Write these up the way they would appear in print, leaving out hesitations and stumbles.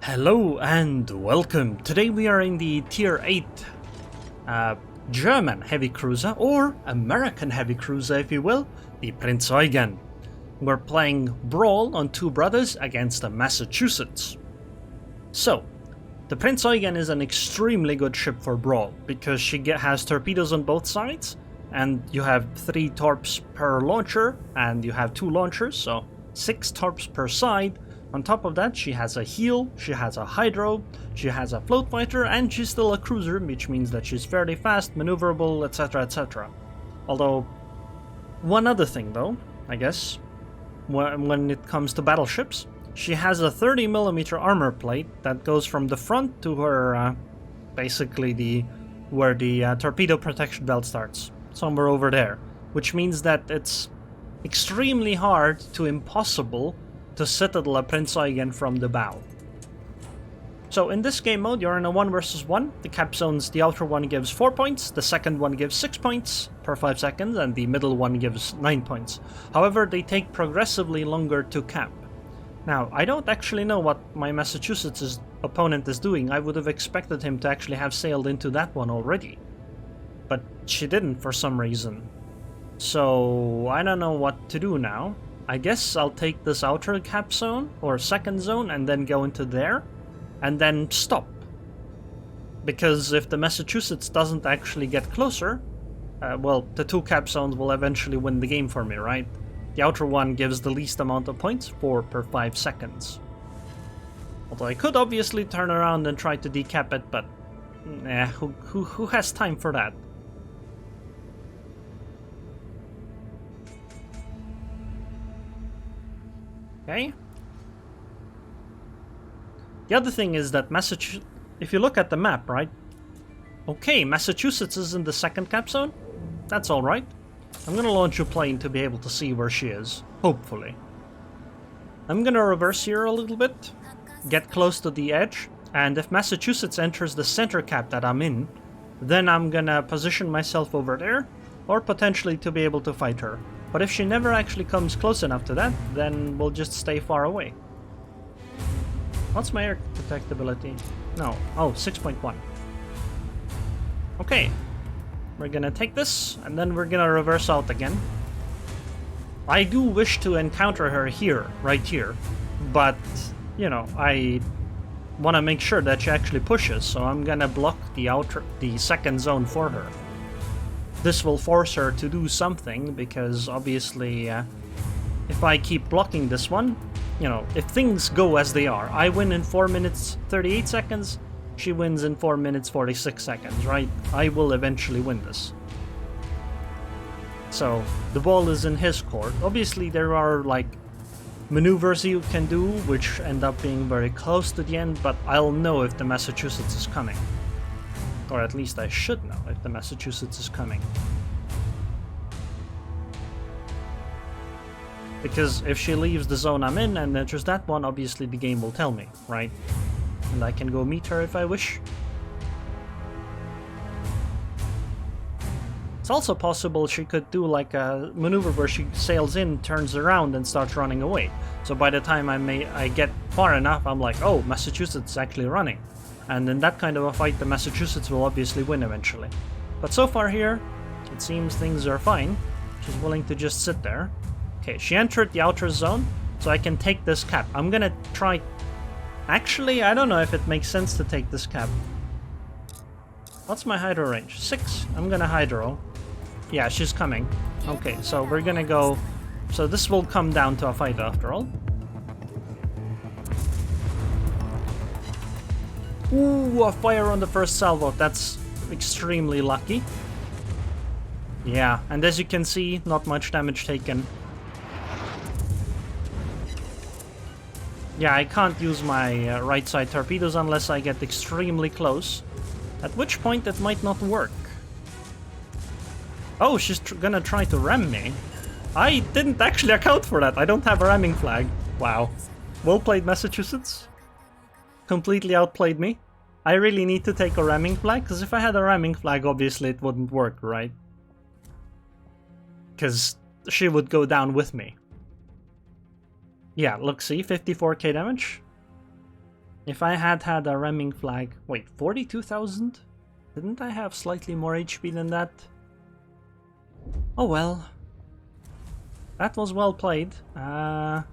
Hello and welcome. Today we are in the Tier 8 German heavy cruiser, or American heavy cruiser if you will, the Prinz Eugen. We're playing Brawl on Two Brothers against the Massachusetts. So, the Prinz Eugen is an extremely good ship for Brawl, because she has torpedoes on both sides, and you have 3 torps per launcher, and you have 2 launchers, so 6 torps per side. On top of that, she has a heal, she has a hydro, she has a float fighter, and she's still a cruiser, which means that she's fairly fast, maneuverable, etc, etc. Although, one other thing though, I guess, when it comes to battleships, she has a 30mm armor plate that goes from the front to her, basically where the torpedo protection belt starts, somewhere over there, which means that it's extremely hard to impossible to citadel a Prinz Eugen from the bow. So in this game mode, you're in a 1 versus 1. The cap zones, the outer one gives 4 points, the second one gives 6 points per 5 seconds, and the middle one gives 9 points. However, they take progressively longer to cap. Now, I don't actually know what my Massachusetts opponent is doing. I would have expected him to actually have sailed into that one already. But she didn't for some reason. So, I don't know what to do now. I guess I'll take this outer cap zone, or second zone, and then go into there, and then stop. Because if the Massachusetts doesn't actually get closer, well, the 2 cap zones will eventually win the game for me, right? The outer one gives the least amount of points, 4 per 5 seconds. Although I could obviously turn around and try to decap it, but who has time for that? Okay. The other thing is that if you look at the map, right? Okay, Massachusetts is in the second cap zone. That's alright. I'm gonna launch a plane to be able to see where she is. Hopefully. I'm gonna reverse here a little bit. Get close to the edge. And if Massachusetts enters the center cap that I'm in, then I'm gonna position myself over there. Or potentially to be able to fight her. But if she never actually comes close enough to that, then we'll just stay far away. What's my air detectability? No. Oh, 6.1. Okay. We're gonna take this, and then we're gonna reverse out again. I do wish to encounter her here, right here. But, you know, I want to make sure that she actually pushes, so I'm gonna block the second zone for her. This will force her to do something, because obviously if I keep blocking this one, you know, if things go as they are, I win in 4 minutes 38 seconds, she wins in 4 minutes 46 seconds, right? I will eventually win this. So, the ball is in his court. Obviously there are like maneuvers you can do, which end up being very close to the end, but I'll know if the Massachusetts is coming. Or at least I should know if the Massachusetts is coming. Because if she leaves the zone I'm in and enters that one, obviously the game will tell me, right? And I can go meet her if I wish. It's also possible she could do like a maneuver where she sails in, turns around, and starts running away. So by the time I get far enough, I'm like, oh, Massachusetts is actually running. And in that kind of a fight, the Massachusetts will obviously win eventually. But so far here, it seems things are fine. She's willing to just sit there. Okay, she entered the outer zone, so I can take this cap. I'm gonna try... Actually, I don't know if it makes sense to take this cap. What's my hydro range? 6. I'm gonna hydro. Yeah, she's coming. Okay, so we're gonna go... So this will come down to a fight after all. Ooh, a fire on the first salvo. That's extremely lucky. Yeah, and as you can see, not much damage taken. Yeah, I can't use my right side torpedoes unless I get extremely close. At which point it might not work. Oh, she's gonna try to ram me. I didn't actually account for that. I don't have a ramming flag. Wow. Well played, Massachusetts. Completely outplayed me. I really need to take a ramming flag, because if I had a ramming flag, obviously it wouldn't work, right? Because she would go down with me. Yeah, look, see, 54k damage. If I had had a ramming flag... Wait, 42,000? Didn't I have slightly more HP than that? Oh well. That was well played. I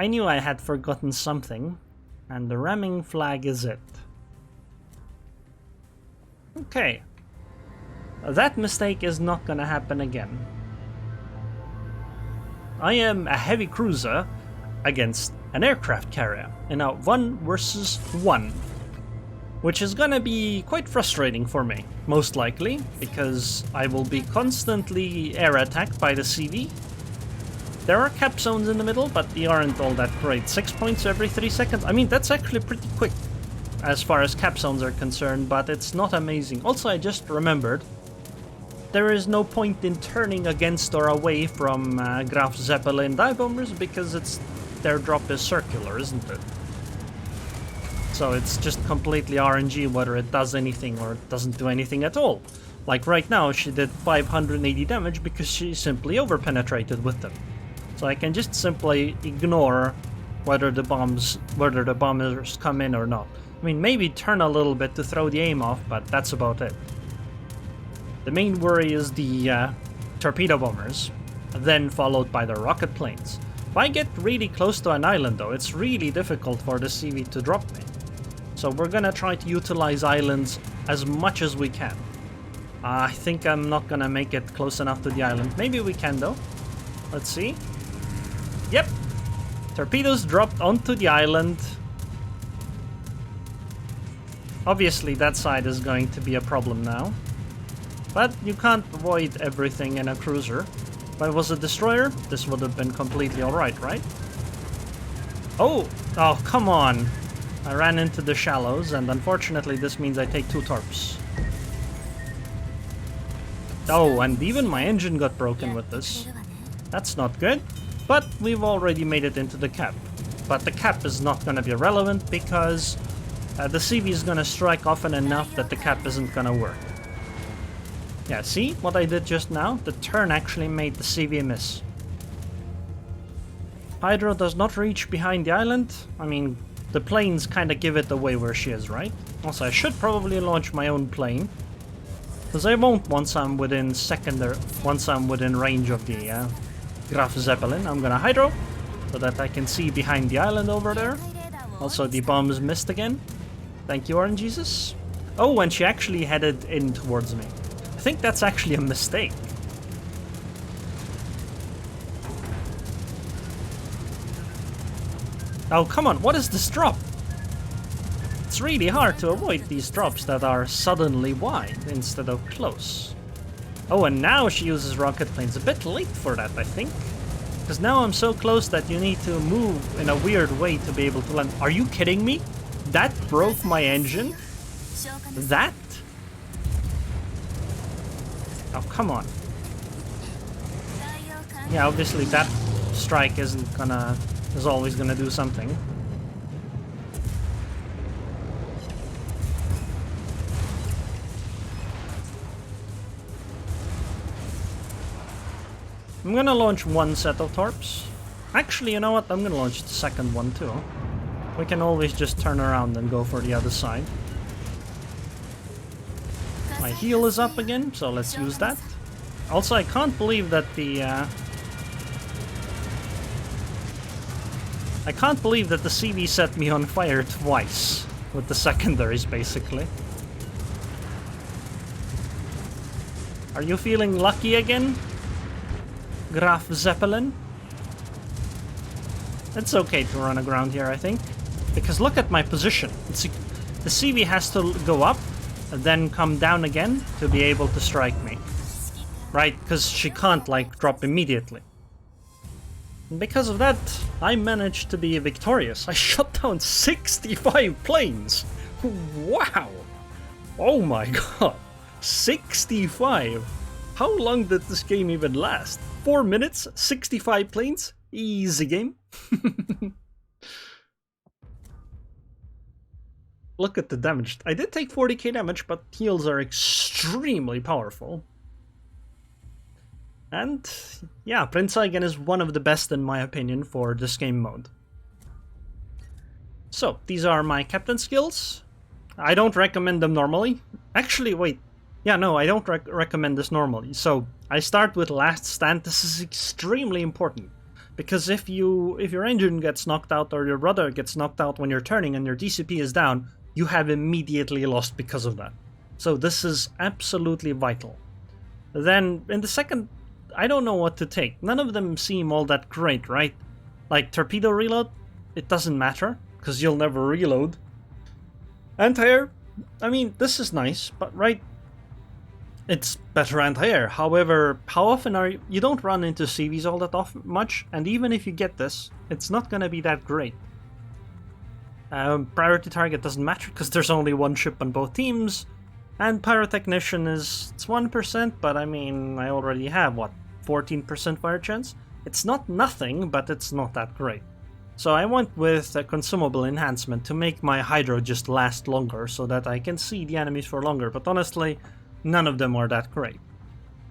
knew I had forgotten something, and the ramming flag is it. Okay. That mistake is not gonna happen again. I am a heavy cruiser against an aircraft carrier in a 1 versus 1, which is gonna be quite frustrating for me, most likely, because I will be constantly air attacked by the CV. There are cap zones in the middle, but they aren't all that great. 6 points every 3 seconds. I mean, that's actually pretty quick as far as cap zones are concerned, but it's not amazing. Also, I just remembered, there is no point in turning against or away from Graf Zeppelin dive bombers because their drop is circular, isn't it? So it's just completely RNG whether it does anything or it doesn't do anything at all. Like right now, she did 580 damage because she simply over-penetrated with them. So I can just simply ignore whether the bombers come in or not. I mean, maybe turn a little bit to throw the aim off, but that's about it. The main worry is the torpedo bombers, then followed by the rocket planes. If I get really close to an island though, it's really difficult for the CV to drop me. So we're gonna try to utilize islands as much as we can. I think I'm not gonna make it close enough to the island. Maybe we can though. Let's see. Yep! Torpedoes dropped onto the island. Obviously that side is going to be a problem now. But you can't avoid everything in a cruiser. If I was a destroyer, this would have been completely alright, right? Oh! Oh, come on! I ran into the shallows, and unfortunately this means I take 2 torps. Oh, and even my engine got broken with this. That's not good. But we've already made it into the cap. But the cap is not going to be relevant because the CV is going to strike often enough that the cap isn't going to work. Yeah, see what I did just now? The turn actually made the CV miss. Hydro does not reach behind the island. I mean, the planes kind of give it away where she is, right? Also, I should probably launch my own plane. Because I won't once I'm within range of the Graf Zeppelin. I'm gonna hydro so that I can see behind the island over there. Also, the bombs missed again. Thank you, RNGesus. Oh, and she actually headed in towards me. I think that's actually a mistake. Oh, come on, what is this drop? It's really hard to avoid these drops that are suddenly wide instead of close. Oh, and now she uses rocket planes. A bit late for that, I think. Because now I'm so close that you need to move in a weird way to be able to land. Are you kidding me? That broke my engine? That? Oh, come on. Yeah, obviously that strike is always gonna do something. I'm gonna launch one set of torps. Actually, you know what? I'm gonna launch the second one too. We can always just turn around and go for the other side. My heal is up again, so let's use that. Also, I can't believe that the CV set me on fire twice with the secondaries, basically. Are you feeling lucky again, Graf Zeppelin? It's okay to run aground here, I think. Because look at my position. The CV has to go up and then come down again to be able to strike me. Right? Because she can't, like, drop immediately. And because of that, I managed to be victorious. I shot down 65 planes! Wow! Oh my god! 65! How long did this game even last? 4 minutes? 65 planes? Easy game. Look at the damage. I did take 40k damage, but heals are extremely powerful. And yeah, Prinz Eugen is one of the best in my opinion for this game mode. So, these are my captain skills. I don't recommend them normally. Actually, wait. Yeah, no, I don't recommend this normally. So, I start with last stand. This is extremely important. Because if your engine gets knocked out or your rudder gets knocked out when you're turning and your DCP is down, you have immediately lost because of that. So this is absolutely vital. Then, in the second, I don't know what to take. None of them seem all that great, right? Like, torpedo reload, it doesn't matter, because you'll never reload. Anti-air, I mean, this is nice, but right, it's better anti-air. However, how often are you don't run into CVs all that often much, and even if you get this, it's not gonna be that great. Priority target doesn't matter, because there's only one ship on both teams, and pyrotechnician it's 1%, but I mean, I already have, what, 14% fire chance? It's not nothing, but it's not that great. So I went with a consumable enhancement to make my hydro just last longer so that I can see the enemies for longer, but honestly, none of them are that great.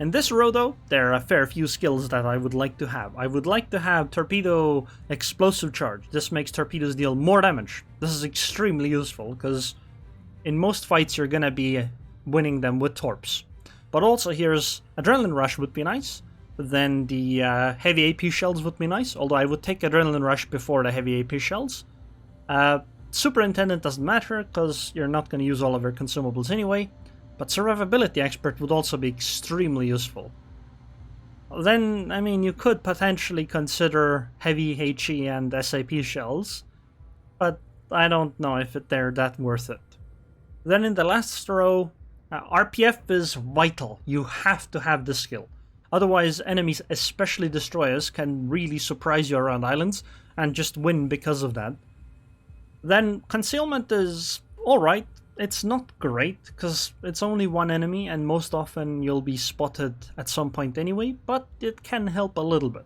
In this row though, there are a fair few skills that I would like to have. I would like to have torpedo explosive charge. This makes torpedoes deal more damage. This is extremely useful because in most fights you're gonna be winning them with torps. But also here's adrenaline rush would be nice. Then the heavy AP shells would be nice, although I would take Adrenaline Rush before the heavy AP shells. Superintendent doesn't matter, because you're not going to use all of your consumables anyway, but Survivability Expert would also be extremely useful. Then, I mean, you could potentially consider heavy HE and SAP shells, but I don't know if they're that worth it. Then in the last row, RPF is vital. You have to have this skill. Otherwise, enemies, especially destroyers, can really surprise you around islands and just win because of that. Then, concealment is alright. It's not great, because it's only one enemy and most often you'll be spotted at some point anyway, but it can help a little bit.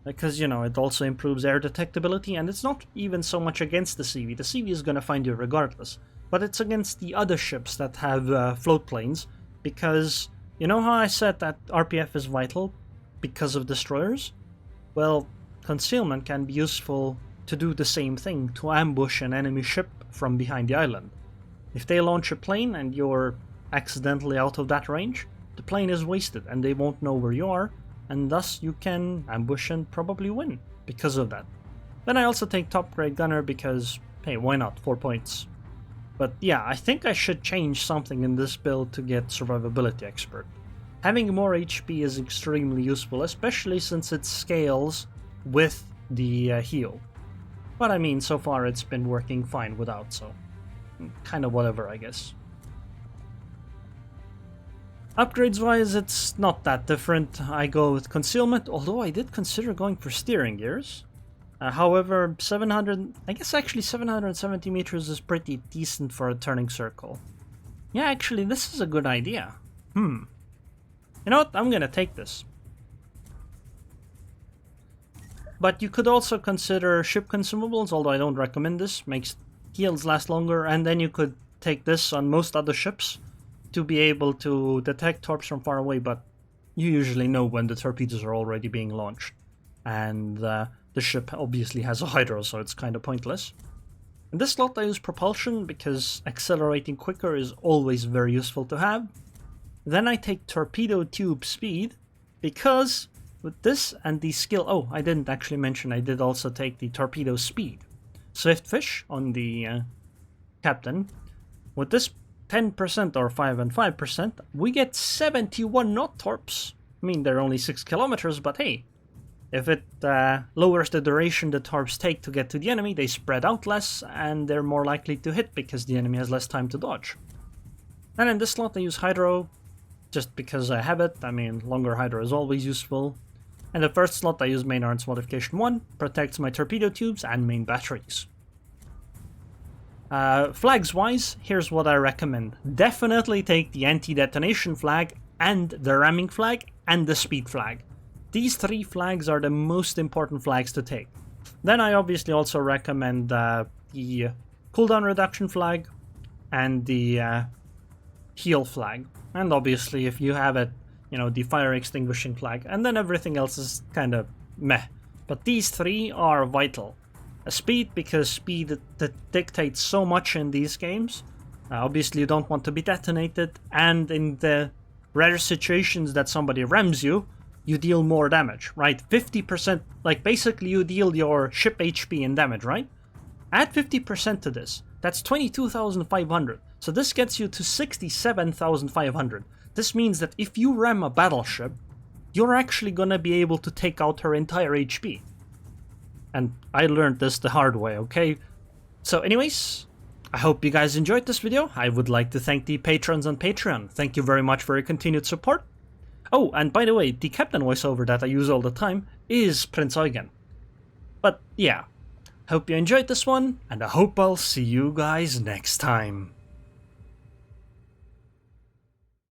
Because, you know, it also improves air detectability, and it's not even so much against the CV. The CV is gonna find you regardless. But it's against the other ships that have float planes, because you know how I said that RPF is vital because of destroyers? Well, concealment can be useful to do the same thing, to ambush an enemy ship from behind the island. If they launch a plane and you're accidentally out of that range, the plane is wasted and they won't know where you are, and thus you can ambush and probably win because of that. Then I also take top grade gunner because, hey, why not, 4 points. But yeah, I think I should change something in this build to get Survivability Expert. Having more HP is extremely useful, especially since it scales with the heal. But I mean, so far it's been working fine without, so kind of whatever, I guess. Upgrades wise, it's not that different. I go with concealment, although I did consider going for steering gears. However, 770 meters is pretty decent for a turning circle. Yeah, actually, this is a good idea. You know what? I'm gonna take this. But you could also consider ship consumables, although I don't recommend this. Makes heals last longer, and then you could take this on most other ships to be able to detect torps from far away, but you usually know when the torpedoes are already being launched. And the ship obviously has a hydro, so it's kind of pointless. In this slot I use propulsion because accelerating quicker is always very useful to have. Then I take torpedo tube speed because with this and the skill... Oh, I didn't actually mention I did also take the torpedo speed. Swift fish on the captain. With this 10% or 5 and 5%, we get 71 knot torps. I mean, they're only 6 kilometers, but hey, if it lowers the duration the torps take to get to the enemy, they spread out less and they're more likely to hit because the enemy has less time to dodge. And in this slot I use hydro just because I have it. I mean, longer hydro is always useful. In the first slot I use main arms modification 1, protects my torpedo tubes and main batteries. Flags wise, here's what I recommend. Definitely take the anti-detonation flag and the ramming flag and the speed flag. These 3 flags are the most important flags to take. Then I obviously also recommend the cooldown reduction flag and the heal flag. And obviously if you have it you know, the fire extinguishing flag, and then everything else is kind of meh. But these three are vital. Speed, because speed dictates so much in these games. Obviously you don't want to be detonated, and in the rare situations that somebody rams you, you deal more damage, right? 50%, like basically you deal your ship HP in damage, right? Add 50% to this, that's 22,500. So this gets you to 67,500. This means that if you ram a battleship, you're actually gonna be able to take out her entire HP. And I learned this the hard way, okay? So anyways, I hope you guys enjoyed this video. I would like to thank the patrons on Patreon. Thank you very much for your continued support. Oh, and by the way, the captain voiceover that I use all the time is Prinz Eugen. But yeah, hope you enjoyed this one, and I hope I'll see you guys next time.